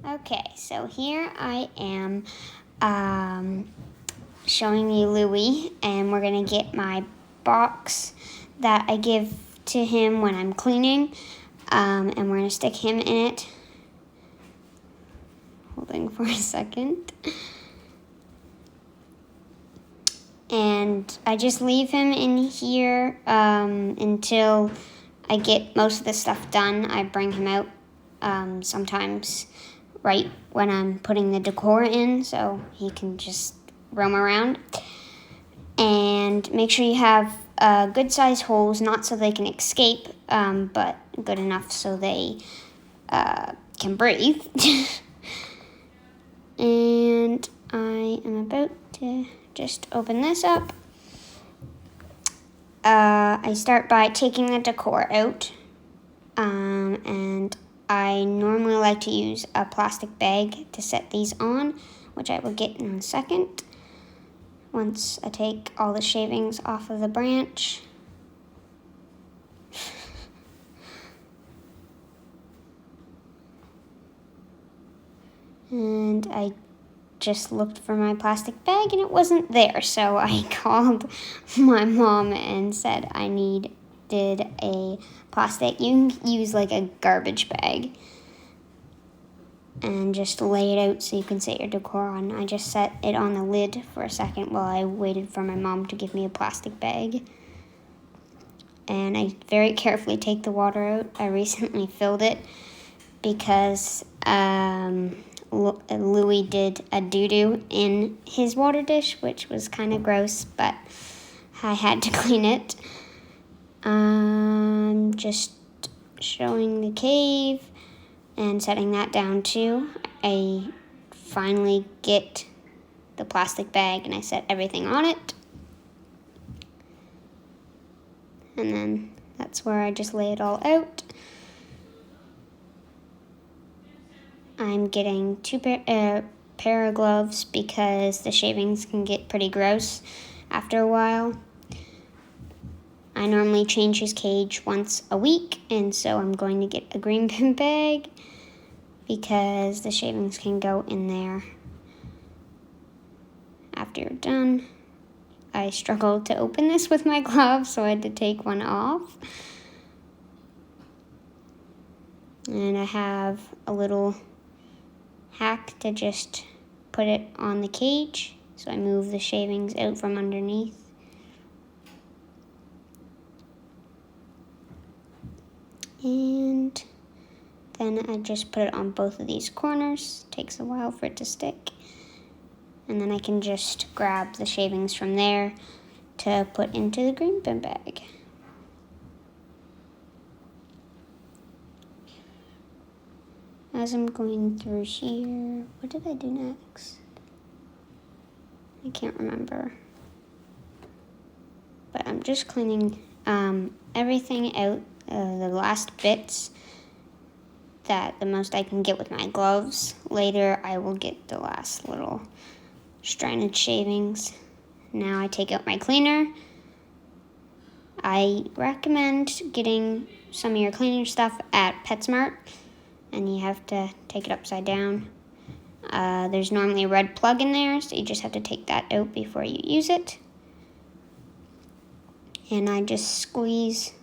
Okay, so here I am showing you Louie, and we're gonna get my box that I give to him when I'm cleaning, and we're gonna stick him in it. Holding for a second. And I just leave him in here until I get most of the stuff done. I bring him out sometimes right when I'm putting the decor in, so he can just roam around. And make sure you have good size holes, not so they can escape, but good enough so they can breathe. And I am about to just open this up. I start by taking the decor out, and I normally like to use a plastic bag to set these on, which I will get in a second. Once I take all the shavings off of the branch. And I just looked for my plastic bag and it wasn't there, so I called my mom and said I needed a plastic. You can use like a garbage bag and just lay it out so you can set your decor on. I just set it on the lid for a second while I waited for my mom to give me a plastic bag. And I very carefully take the water out. I recently filled it because Louie did a doo-doo in his water dish, which was kind of gross, but I had to clean it. Just showing the cave and setting that down too. I finally get the plastic bag and I set everything on it. And then that's where I just lay it all out. I'm getting two pair of gloves because the shavings can get pretty gross after a while. I normally change his cage once a week, and so I'm going to get a green bin bag because the shavings can go in there after you're done. I struggled to open this with my gloves, so I had to take one off. And I have a little hack to just put it on the cage, so I move the shavings out from underneath. And then I just put it on both of these corners. Takes a while for it to stick. And then I can just grab the shavings from there to put into the green bin bag. As I'm going through here, what did I do next? I can't remember. But I'm just cleaning everything out, the last bits, that the most I can get with my gloves. Later I will get the last little stranded shavings. Now I take out my cleaner. I recommend getting some of your cleaning stuff at PetSmart, and you have to take it upside down. There's normally a red plug in there, so you just have to take that out before you use it. And I just squeeze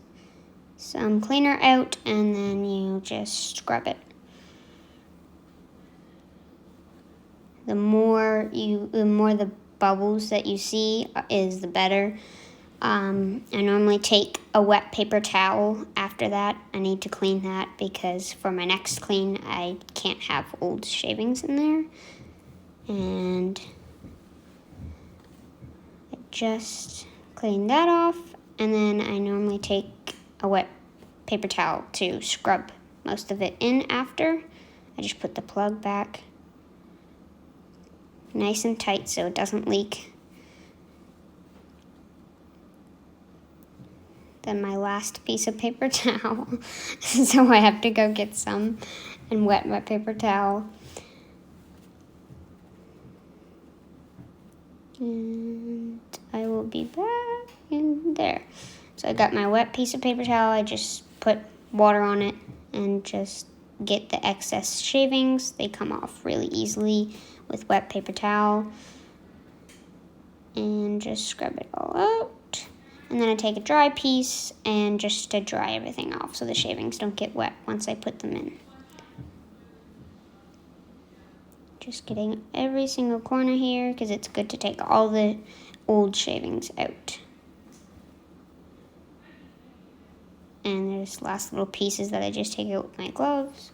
some cleaner out, and then you just scrub it. The more the bubbles that you see is the better. I normally take a wet paper towel after that. I need to clean that because for my next clean, I can't have old shavings in there. And I just clean that off, and then I normally take a wet paper towel to scrub most of it in after. I just put the plug back nice and tight so it doesn't leak. Then my last piece of paper towel, so I have to go get some and wet my paper towel. And I will be back in there. So I got my wet piece of paper towel. I just put water on it and just get the excess shavings. They come off really easily with wet paper towel. And just scrub it all out. And then I take a dry piece and just to dry everything off so the shavings don't get wet once I put them in. Just getting every single corner here because it's good to take all the old shavings out. And there's last little pieces that I just take out with my gloves.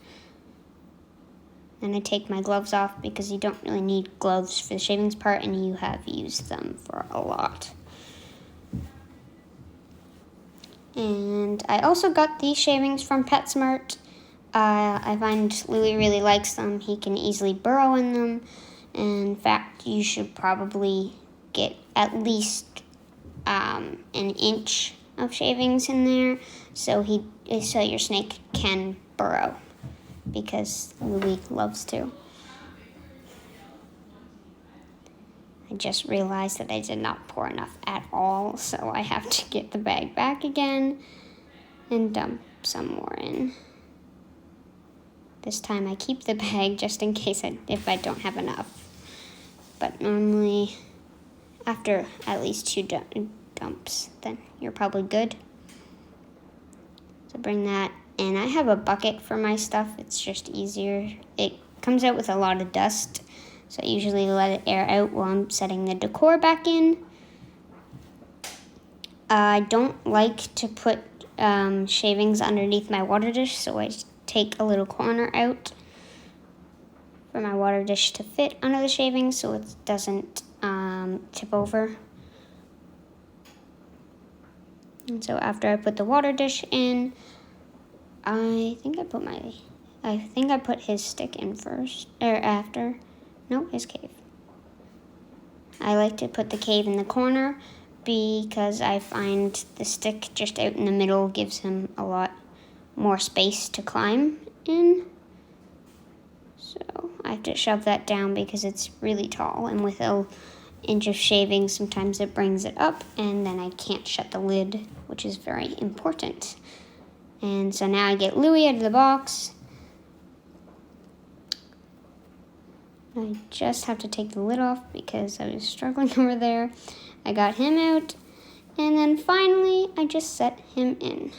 Then I take my gloves off because you don't really need gloves for the shavings part and you have used them for a lot. And I also got these shavings from PetSmart. I find Louie really likes them. He can easily burrow in them. In fact, you should probably get at least an inch of shavings in there so your snake can burrow, because Louie loves to. I just realized that I did not pour enough at all, so I have to get the bag back again and dump some more in. This time I keep the bag just in case if I don't have enough. But normally, after at least 2 dumps, then you're probably good. So bring that in. I have a bucket for my stuff. It's just easier. It comes out with a lot of dust, so I usually let it air out while I'm setting the decor back in. I don't like to put shavings underneath my water dish, so I take a little corner out for my water dish to fit under the shavings so it doesn't tip over. And so after I put the water dish in, I think I put his stick in first, or after. No, his cave. I like to put the cave in the corner because I find the stick just out in the middle gives him a lot more space to climb in. So I have to shove that down because it's really tall, and with an inch of shaving, sometimes it brings it up, and then I can't shut the lid, which is very important. And so now I get Louie out of the box. I just have to take the lid off because I was struggling over there. I got him out, and then finally I just set him in.